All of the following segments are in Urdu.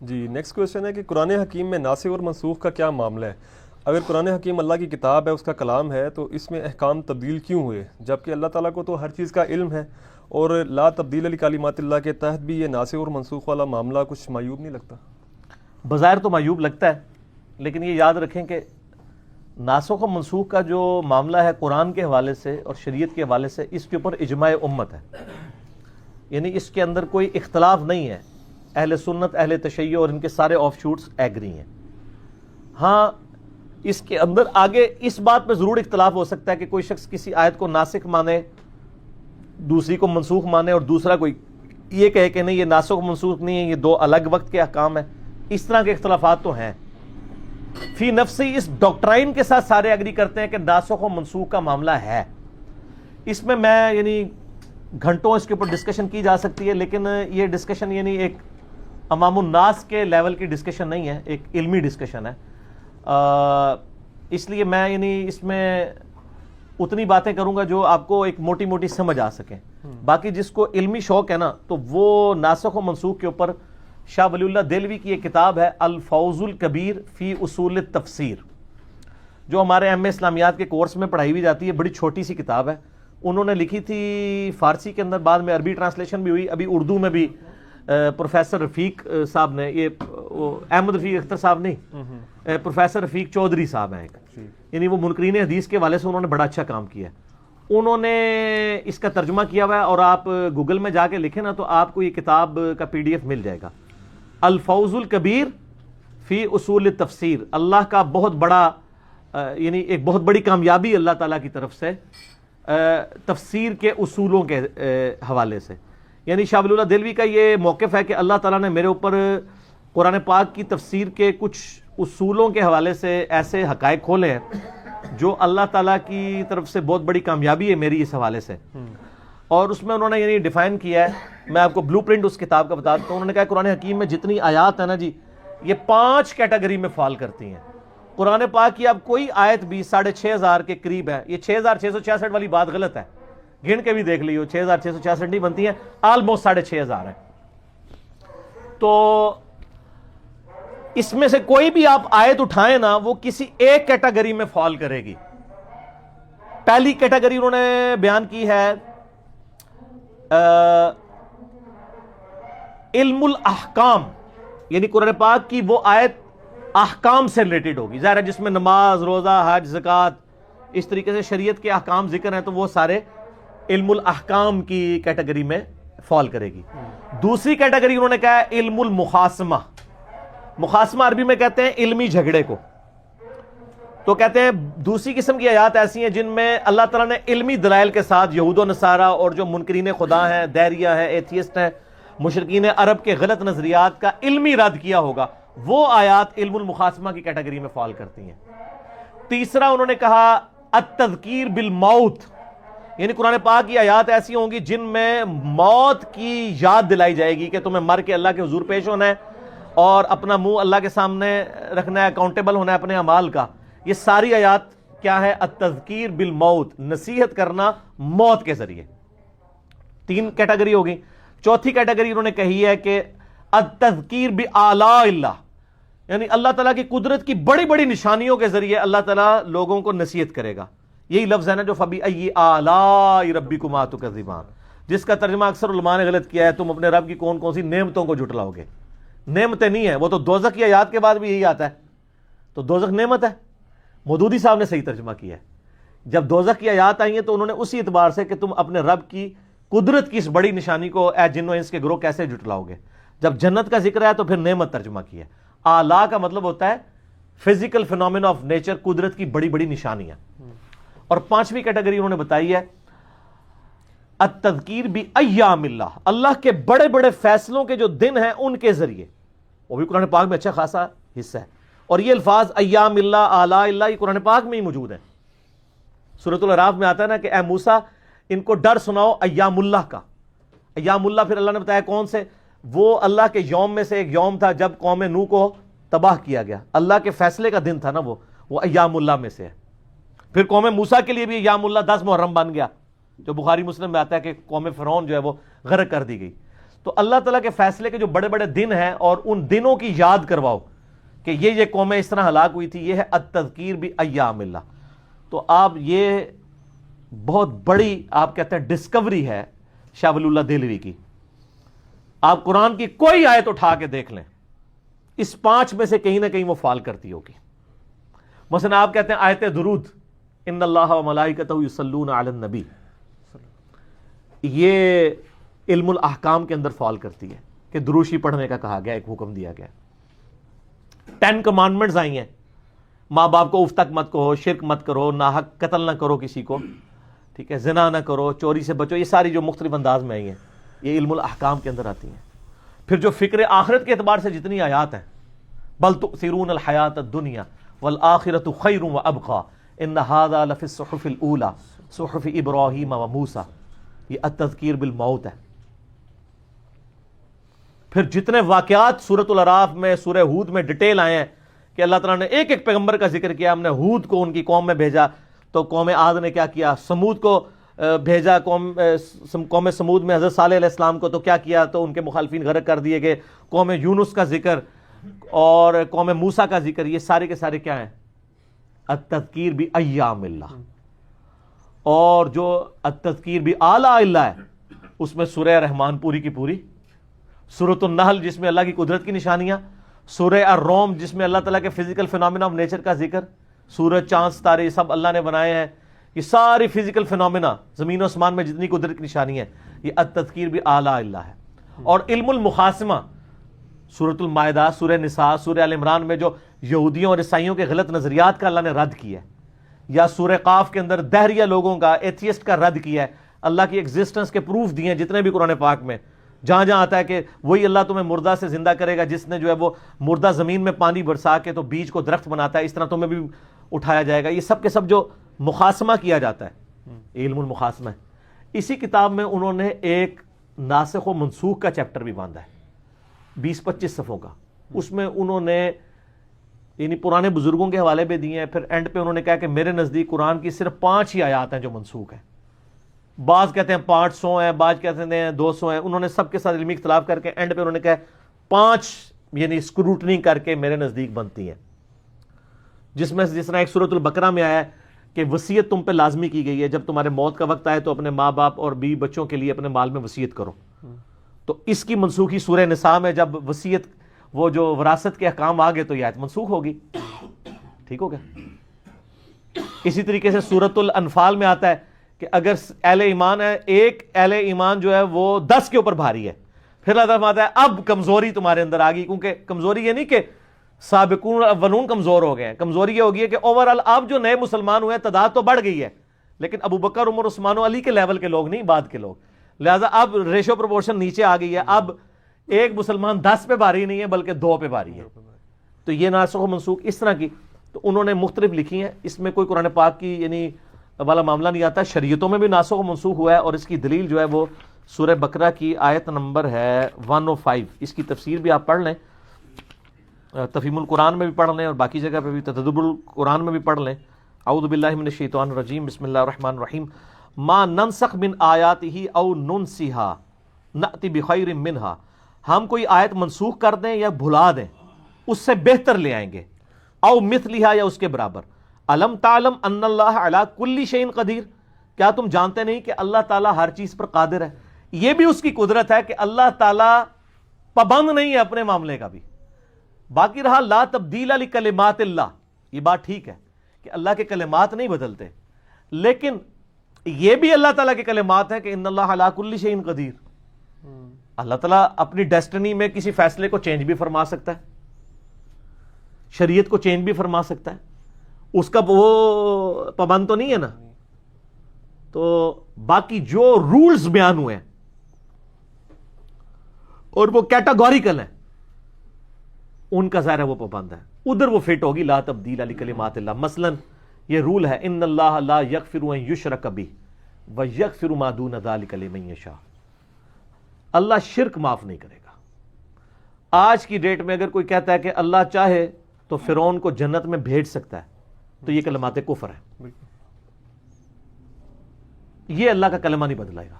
جی نیکسٹ کویشچن ہے کہ قرآن حکیم میں ناسخ اور منسوخ کا کیا معاملہ ہے؟ اگر قرآن حکیم اللہ کی کتاب ہے، اس کا کلام ہے، تو اس میں احکام تبدیل کیوں ہوئے؟ جبکہ اللہ تعالیٰ کو تو ہر چیز کا علم ہے، اور لا تبدیل لکلمات اللہ کے تحت بھی یہ ناسخ اور منسوخ والا معاملہ کچھ معیوب نہیں لگتا؟ بظاہر تو معیوب لگتا ہے، لیکن یہ یاد رکھیں کہ ناسخ و منسوخ کا جو معاملہ ہے قرآن کے حوالے سے اور شریعت کے حوالے سے، اس کے اوپر اجماع امت ہے، یعنی اس کے اندر کوئی اختلاف نہیں ہے۔ اہل سنت، اہل تشیع اور ان کے سارے آف شوٹس ایگری ہیں۔ ہاں اس کے اندر آگے اس بات پہ ضرور اختلاف ہو سکتا ہے کہ کوئی شخص کسی آیت کو ناسخ مانے، دوسری کو منسوخ مانے، اور دوسرا کوئی یہ کہے کہ نہیں یہ ناسخ و منسوخ نہیں ہے، یہ دو الگ وقت کے احکام ہیں۔ اس طرح کے اختلافات تو ہیں۔ فی نفسی اس ڈاکٹرائن کے ساتھ سارے ایگری کرتے ہیں کہ ناسخ و منسوخ کا معاملہ ہے۔ اس میں یعنی گھنٹوں اس کے اوپر ڈسکشن کی جا سکتی ہے، لیکن یہ ڈسکشن یعنی ایک عوام الناس کے لیول کی ڈسکشن نہیں ہے، ایک علمی ڈسکشن ہے۔ اس لیے میں یعنی اس میں اتنی باتیں کروں گا جو آپ کو ایک موٹی موٹی سمجھ آ سکیں۔ باقی جس کو علمی شوق ہے نا، تو وہ ناسخ و منسوخ کے اوپر شاہ ولی اللہ دہلوی کی ایک کتاب ہے الفوز الکبیر فی اصول التفسیر، جو ہمارے ایم اے اسلامیات کے کورس میں پڑھائی بھی جاتی ہے۔ بڑی چھوٹی سی کتاب ہے، انہوں نے لکھی تھی فارسی کے اندر، بعد میں عربی ٹرانسلیشن بھی ہوئی، ابھی اردو میں بھی پروفیسر رفیق صاحب نے، یہ احمد رفیق اختر صاحب نہیں، پروفیسر رفیق چودھری صاحب ہیں ایک، یعنی وہ منکرین حدیث کے والے سے انہوں نے بڑا اچھا کام کیا ہے۔ انہوں نے اس کا ترجمہ کیا ہوا ہے، اور آپ گوگل میں جا کے لکھیں نا تو آپ کو یہ کتاب کا پی ڈی ایف مل جائے گا، الفوز الکبیر فی اصول التفسیر۔ اللہ کا بہت بڑا یعنی ایک بہت بڑی کامیابی اللہ تعالیٰ کی طرف سے تفسیر کے اصولوں کے حوالے سے۔ یعنی شاہ ولی اللہ دہلوی کا یہ موقف ہے کہ اللہ تعالیٰ نے میرے اوپر قرآن پاک کی تفسیر کے کچھ اصولوں کے حوالے سے ایسے حقائق کھولے ہیں جو اللہ تعالیٰ کی طرف سے بہت بڑی کامیابی ہے میری اس حوالے سے۔ اور اس میں انہوں نے یعنی ڈیفائن کیا ہے، میں آپ کو بلو پرنٹ اس کتاب کا بتا دیتا ہوں۔ انہوں نے کہا قرآن حکیم میں جتنی آیات ہیں نا جی، یہ 5 کیٹیگری میں فال کرتی ہیں۔ قرآن پاک کی اب کوئی آیت بھی 6500 کے قریب ہے، یہ 6666 والی بات غلط ہے، گن کے بھی دیکھ لیو، 6666 نہیں بنتی ہیں، آلموسٹ 6500 ہے۔ تو اس میں سے کوئی بھی آپ آیت اٹھائیں نا، وہ کسی ایک کیٹیگری میں فال کرے گی۔ پہلی کیٹیگری انہوں نے بیان کی ہے علم الاحکام، یعنی قرآن پاک کی وہ آیت احکام سے ریلیٹڈ ہوگی، ظاہر ہے جس میں نماز، روزہ، حج، زکوٰۃ، اس طریقے سے شریعت کے احکام ذکر ہیں، تو وہ سارے علم الاحکام کی کیٹیگری میں فال کرے گی۔ دوسری کیٹیگری انہوں نے کہا ہے علم المخاصمہ۔ مخاصمہ عربی میں کہتے ہیں علمی جھگڑے کو، تو کہتے ہیں دوسری قسم کی آیات ایسی ہیں جن میں اللہ تعالیٰ نے علمی دلائل کے ساتھ یہود و نصارہ اور جو منکرین خدا ہیں، دہریہ ہیں، ایتھیسٹ ہیں، مشرکین عرب کے غلط نظریات کا علمی رد کیا ہوگا، وہ آیات علم المخاصمہ کی کیٹیگری میں فال کرتی ہیں۔ تیسرا انہوں نے کہا التذکیر بالموت، یعنی قرآن پاک کی آیات ایسی ہوں گی جن میں موت کی یاد دلائی جائے گی کہ تمہیں مر کے اللہ کے حضور پیش ہونا ہے اور اپنا منہ اللہ کے سامنے رکھنا ہے، اکاؤنٹیبل ہونا ہے اپنے اعمال کا۔ یہ ساری آیات کیا ہے؟ التذکیر بالموت، نصیحت کرنا موت کے ذریعے۔ 3 کیٹیگری ہوگی۔ چوتھی کیٹیگری انہوں نے کہی ہے کہ التذکیر بآلاء اللہ، یعنی اللہ تعالیٰ کی قدرت کی بڑی بڑی نشانیوں کے ذریعے اللہ تعالیٰ لوگوں کو نصیحت کرے گا۔ یہی لفظ ہے نا جو فَبِأَيِّ آلَاءِ رَبِّكُمَا تُكَذِّبَانِ، جس کا ترجمہ اکثر علماء نے غلط کیا ہے، تم اپنے رب کی کون کون سی نعمتوں کو جھٹلاؤ گے۔ نعمتیں نہیں ہیں، وہ تو دوزخ کی آیات کے بعد بھی یہی آتا ہے، تو دوزخ نعمت ہے۔ مودودی صاحب نے صحیح ترجمہ کیا ہے، جب دوزخ کی آیات آئی ہیں تو انہوں نے اسی اعتبار سے کہ تم اپنے رب کی قدرت کی اس بڑی نشانی کو اے جن و انس کے گروہ کیسے جھٹلاؤ گے۔ جب جنت کا ذکر ہے تو پھر نعمت ترجمہ کیا ہے۔ آلا کا مطلب ہوتا ہے فزیکل فینومینا آف نیچر، قدرت کی بڑی بڑی نشانیاں۔ اور 5ویں کیٹیگری انہوں نے بتائی ہے التذکیر بایام اللہ، اللہ کے بڑے بڑے فیصلوں کے جو دن ہیں ان کے ذریعے، وہ بھی قرآن پاک میں اچھا خاصا حصہ ہے۔ اور یہ الفاظ ایام اللہ، آلاء اللہ، یہ قرآن پاک میں ہی موجود ہیں۔ سورۃ الاعراف میں آتا ہے نا کہ اے موسیٰ ان کو ڈر سناؤ ایام اللہ کا۔ ایام اللہ پھر اللہ نے بتایا کون سے، وہ اللہ کے یوم میں سے ایک یوم تھا جب قوم نوح کو تباہ کیا گیا، اللہ کے فیصلے کا دن تھا نا وہ ایام اللہ میں سے ہے۔ پھر قوم موسیٰ کے لیے بھی ایام اللہ 10 محرم بن گیا، جو بخاری مسلم میں آتا ہے کہ قوم فرعون جو ہے وہ غرق کر دی گئی۔ تو اللہ تعالیٰ کے فیصلے کے جو بڑے بڑے دن ہیں اور ان دنوں کی یاد کرواؤ کہ یہ قومیں اس طرح ہلاک ہوئی تھی، یہ ہے التذکیر بایام اللہ. تو آپ یہ بہت بڑی آپ کہتے ہیں ڈسکوری ہے شاہ ولی اللہ دہلوی کی. آپ قرآن کی کوئی آیت اٹھا کے دیکھ لیں، اس 5 میں سے کہیں نہ کہیں وہ فال کرتی ہوگی. مثلا آپ کہتے ہیں آیت درود، ان اللہ و ملائکتہ یصلون علی النبی، یہ علم الاحکام کے اندر فال کرتی ہے کہ دروشی پڑھنے کا کہا گیا، ایک حکم دیا گیا. 10 کمانڈمنٹس آئی ہیں، ماں باپ کو اف تک مت کہو، شرک مت کرو، ناحق قتل نہ کرو کسی کو، ٹھیک ہے، زنا نہ کرو، چوری سے بچو. یہ ساری جو مختلف انداز میں آئی ہیں یہ علم الاحکام کے اندر آتی ہیں. پھر جو فکر آخرت کے اعتبار سے جتنی آیات ہیں، بل تؤثرون الحیات الدنیا والآخرۃ خیر وابقی ان ھذا لفی الصحف الاولی صحف ابراہیم وموسیٰ، یہ التذکیر بالموت ہے. پھر جتنے واقعات سورۃ الاعراف میں، سورہ ہود میں ڈیٹیل آئے ہیں کہ اللہ تعالیٰ نے ایک ایک پیغمبر کا ذکر کیا. ہم نے ہود کو ان کی قوم میں بھیجا تو قوم عاد نے کیا کیا، سمود کو بھیجا قوم سمود میں حضرت صالح علیہ السلام کو تو کیا کیا، تو ان کے مخالفین غرق کر دیے گئے. قوم یونس کا ذکر اور قوم موسیٰ کا ذکر، یہ سارے کے سارے کیا ہیں، التذکیر بایام اللہ. اور جو التذکیر بآلاء اللہ ہے اس میں سورہ رحمان پوری کی پوری، سورۃ النحل جس میں اللہ کی قدرت کی نشانیاں، سورہ الروم جس میں اللہ تعالیٰ کے فزیکل فینومینا آف نیچر کا ذکر، سورج چاند ستارے یہ سب اللہ نے بنائے ہیں. یہ ساری فزیکل فینومینا زمین و آسمان میں جتنی قدرت کی نشانی ہے یہ التذکیر بآلاء اللہ ہے. اور علم المحاسمہ سورۃ المائدہ، سورہ نساء، سورہ آل عمران میں جو یہودیوں اور عیسائیوں کے غلط نظریات کا اللہ نے رد کیا ہے، یا سورہ قاف کے اندر دہریہ لوگوں کا، ایتھیسٹ کا رد کیا ہے، اللہ کی ایگزسٹنس کے پروف دیے ہیں جتنے بھی قرآن پاک میں. جہاں جہاں آتا ہے کہ وہی اللہ تمہیں مردہ سے زندہ کرے گا، جس نے جو ہے وہ مردہ زمین میں پانی برسا کے تو بیج کو درخت بناتا ہے، اس طرح تمہیں بھی اٹھایا جائے گا. یہ سب کے سب جو مخاسمہ کیا جاتا ہے علم المحاسمہ ہے. اسی کتاب میں انہوں نے ایک ناسخ و منسوخ کا چیپٹر بھی باندھا ہے 20-25 صفحوں کا. اس میں انہوں نے یعنی پرانے بزرگوں کے حوالے بھی دیے ہیں. پھر اینڈ پہ انہوں نے کہا کہ میرے نزدیک قرآن کی صرف 5 ہی آیات ہیں جو منسوخ ہیں. بعض کہتے ہیں 500 ہیں، بعض کہتے ہیں 200 ہیں. انہوں نے سب کے ساتھ علمی اختلاف کر کے اینڈ پہ انہوں نے کہا 5 یعنی اسکروٹنی کر کے میرے نزدیک بنتی ہیں، جس میں جس طرح ایک سورۃ البقرہ میں آیا ہے کہ وصیت تم پہ لازمی کی گئی ہے، جب تمہارے موت کا وقت آئے تو اپنے ماں باپ اور بیوی بچوں کے لیے اپنے مال میں وصیت کرو. تو اس کی منسوخی سورہ نساء میں جب وصیت وہ جو وراثت کے احکام آ گئے تو یہ آیت منسوخ ہوگی. ٹھیک ہو گیا. اسی طریقے سے سورۃ الانفال میں آتا ہے کہ اگر اہل ایمان ہے، ایک اہل ایمان جو ہے وہ 10 کے اوپر بھاری ہے، پھر اللہ تعالیٰ فرماتا ہے اب کمزوری تمہارے اندر آ گئی. کیونکہ کمزوری یہ نہیں کہ سابقون اولون کمزور ہو گئے ہیں، کمزوری یہ ہوگی ہے کہ اوورآل اب جو نئے مسلمان ہوئے ہیں تعداد تو بڑھ گئی ہے، لیکن ابو بکر، عمر، عثمان و علی کے لیول کے لوگ نہیں، بعد کے لوگ. لہٰذا اب ریشو پروپورشن نیچے آ گئی ہے. اب ایک مسلمان 10 پہ بھاری نہیں ہے بلکہ 2 پہ بھاری ہے. تو یہ ناسخ و منسوخ اس طرح کی تو انہوں نے مختلف لکھی ہیں. اس میں کوئی قرآن پاک کی یعنی والا معاملہ نہیں آتا. شریعتوں میں بھی ناسخ و منسوخ ہوا ہے اور اس کی دلیل جو ہے وہ سورہ بقرہ کی آیت نمبر ہے 105. اس کی تفسیر بھی آپ پڑھ لیں، تفہیم القرآن میں بھی پڑھ لیں اور باقی جگہ پہ بھی تدبر القرآن میں بھی پڑھ لیں. اعوذ باللہ من الشیطان الرجیم، بسم اللہ الرحمن الرحیم. ما ننسخ من آیاتہ او ننسیہا نأتی بخیر منہا. ہم کوئی آیت منسوخ کر دیں یا بھلا دیں اس سے بہتر لے آئیں گے. او مثلہا یا اس کے برابر. الم تعلم ان اللہ علی کل شیء قدیر. کیا تم جانتے نہیں کہ اللہ تعالیٰ ہر چیز پر قادر ہے. یہ بھی اس کی قدرت ہے کہ اللہ تعالیٰ پابند نہیں ہے اپنے معاملے کا بھی. باقی رہا لا تبدیل لکلمات اللہ، یہ بات ٹھیک ہے کہ اللہ کے کلمات نہیں بدلتے، لیکن یہ بھی اللہ تعالیٰ کے کلمات ہیں کہ ان اللہ علی کل شیء قدیر. اللہ تعالیٰ اپنی ڈیسٹنی میں کسی فیصلے کو چینج بھی فرما سکتا ہے، شریعت کو چینج بھی فرما سکتا ہے. اس کا وہ پابند تو نہیں ہے نا. تو باقی جو رولز بیان ہوئے ہیں اور وہ کیٹاگوریکل ہیں ان کا ظاہر ہے وہ پابند ہے. ادھر وہ فٹ ہوگی لا تبدیل لکلمات اللہ. مثلا یہ رول ہے ان اللہ لا یغفر ان یشرک بہ ویغفر ما دون ذلک لمن یشاء. اللہ شرک معاف نہیں کرے گا. آج کی ڈیٹ میں اگر کوئی کہتا ہے کہ اللہ چاہے تو فرعون کو جنت میں بھیج سکتا ہے تو یہ کلمات کفر ہے. یہ اللہ کا کلمہ نہیں بدلائے گا،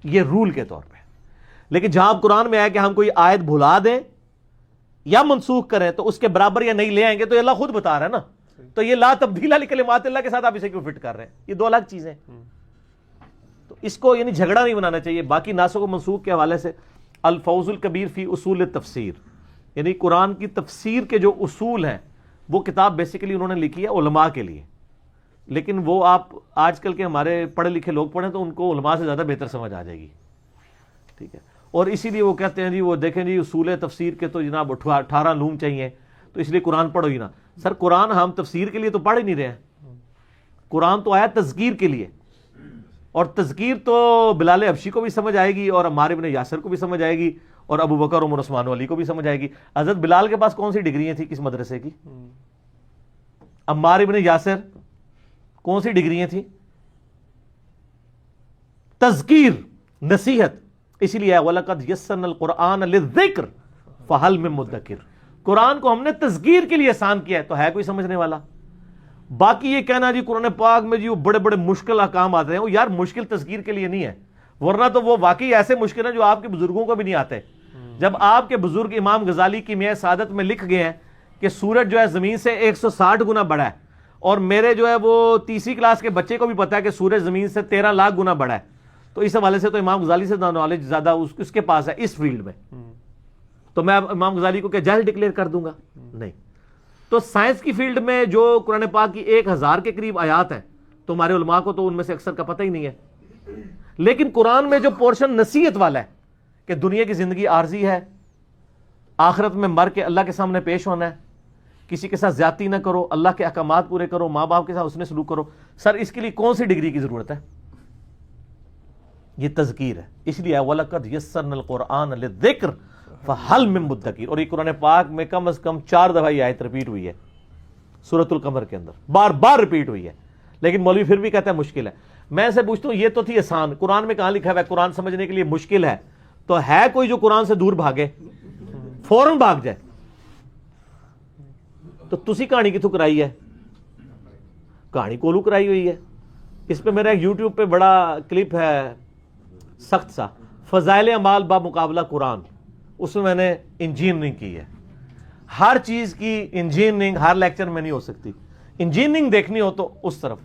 یہ رول کے طور پہ. لیکن جہاں قرآن میں ہے کہ ہم کوئی آیت بھلا دیں یا منسوخ کریں تو اس کے برابر یا نہیں لے آئیں گے، تو یہ اللہ خود بتا رہا ہے نا. تو یہ لا تبدیل لکلمات اللہ کے ساتھ آپ اسے کیوں فٹ کر رہے ہیں؟ یہ دو الگ چیزیں. تو اس کو یعنی جھگڑا نہیں بنانا چاہیے. باقی ناسخ و منسوخ کے حوالے سے الفوز الکبیر فی اصول تفسیر، یعنی قرآن کی تفسیر کے جو اصول ہیں وہ کتاب بیسیکلی انہوں نے لکھی ہے علماء کے لیے، لیکن وہ آپ آج کل کے ہمارے پڑھے لکھے لوگ پڑھیں تو ان کو علماء سے زیادہ بہتر سمجھ آ جائے گی. ٹھیک ہے، اور اسی لیے وہ کہتے ہیں جی وہ دیکھیں جی اصول تفسیر کے تو جناب 18 علوم چاہیے، تو اس لیے قرآن پڑھو ہی نا. سر قرآن ہم تفسیر کے لیے تو پڑھ ہی نہیں رہے ہیں، قرآن تو آیا تذکیر کے لیے، اور تذکیر تو بلال حبشی کو بھی سمجھ آئے گی اور عمار ابن یاسر کو بھی سمجھ آئے گی اور ابو بکر عمر عثمان و علی کو بھی سمجھ آئے گی. حضرت بلال کے پاس کون سی ڈگریاں تھیں کس مدرسے کی؟ عمار ابن یاسر کون سی ڈگریاں تھیں؟ تذکیر، نصیحت. اسی لیے وَلَقَدْ يَسَّرْنَا الْقُرْآنَ لِلذِّكْرِ فَهَلْ مِن مُدَّكِرٍ، قرآن کو ہم نے تذکیر کے لیے آسان کیا ہے، تو ہے کوئی سمجھنے والا؟ باقی یہ کہنا جی قرآن پاک میں جی وہ بڑے بڑے مشکل احکام آتے ہیں، وہ یار مشکل تذکیر کے لیے نہیں ہے، ورنہ تو وہ واقعی ایسے مشکل ہیں جو آپ کے بزرگوں کو بھی نہیں آتے. جب آپ کے بزرگ امام غزالی کی میہ سعادت میں لکھ گئے ہیں کہ سورج جو ہے زمین سے 160 گنا بڑا ہے، اور میرے جو ہے وہ تیسری کلاس کے بچے کو بھی پتا ہے کہ سورج زمین سے 13 لاکھ گنا بڑا ہے، تو اس حوالے سے تو امام غزالی سے نالج زیادہ اس کے پاس ہے اس فیلڈ میں، تو میں امام غزالی کو کیا جاہل ڈکلیئر کر دوں گا؟ نہیں. تو سائنس کی فیلڈ میں جو قرآن پاک کی 1000 کے قریب آیات ہیں، تو ہمارے علماء کو تو ان میں سے اکثر کا پتہ ہی نہیں ہے. لیکن قرآن میں جو پورشن نصیحت والا ہے کہ دنیا کی زندگی عارضی ہے، آخرت میں مر کے اللہ کے سامنے پیش ہونا ہے، کسی کے ساتھ زیادتی نہ کرو، اللہ کے احکامات پورے کرو، ماں باپ کے ساتھ حسن سلوک کرو. سر اس کے لیے کون سی ڈگری کی ضرورت ہے؟ یہ تذکیر ہے. اس لیے وَلَقَدْ يَسَّرْنَا الْقُرْآنَ لِلذِّكْرِ فَهَلْ مِن مُدَّكِرٍ، اور یہ قرآن پاک میں کم از کم 4 دفعہ یہ آیت ریپیٹ ہوئی ہے سورۃ القمر کے اندر، بار بار ریپیٹ ہوئی ہے. لیکن مولوی پھر بھی کہتا ہے مشکل ہے. میں سے پوچھتا ہوں یہ تو تھی آسان، قرآن میں کہاں لکھا ہوا ہے قرآن سمجھنے کے لیے مشکل ہے؟ تو ہے کوئی جو قرآن سے دور بھاگے، فوراً بھاگ جائے؟ تو تسی کہانی کتوں کرائی ہے؟ کہانی کولو کرائی ہوئی ہے. اس پہ میرا یوٹیوب پہ بڑا کلپ ہے سخت سا، فضائل اعمال با مقابلہ قرآن، اس میں نے انجینئرنگ کی ہے. ہر چیز کی انجینئرنگ ہر لیکچر میں نہیں ہو سکتی. انجینئرنگ دیکھنی ہو تو اس طرف.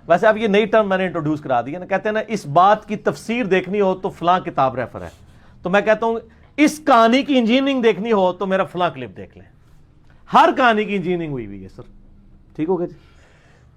ویسے اب یہ نئی ٹرم میں نے انٹروڈیوس کرا دی ہے نا، کہتے ہیں نا اس بات کی تفسیر دیکھنی ہو تو فلاں کتاب ریفر ہے. تو میں کہتا ہوں اس کہانی کی انجینئرنگ دیکھنی ہو تو میرا فلاں کلپ دیکھ لیں. ہر کہانی کی انجینئرنگ ہوئی ہے سر. ٹھیک ہو گیا جی؟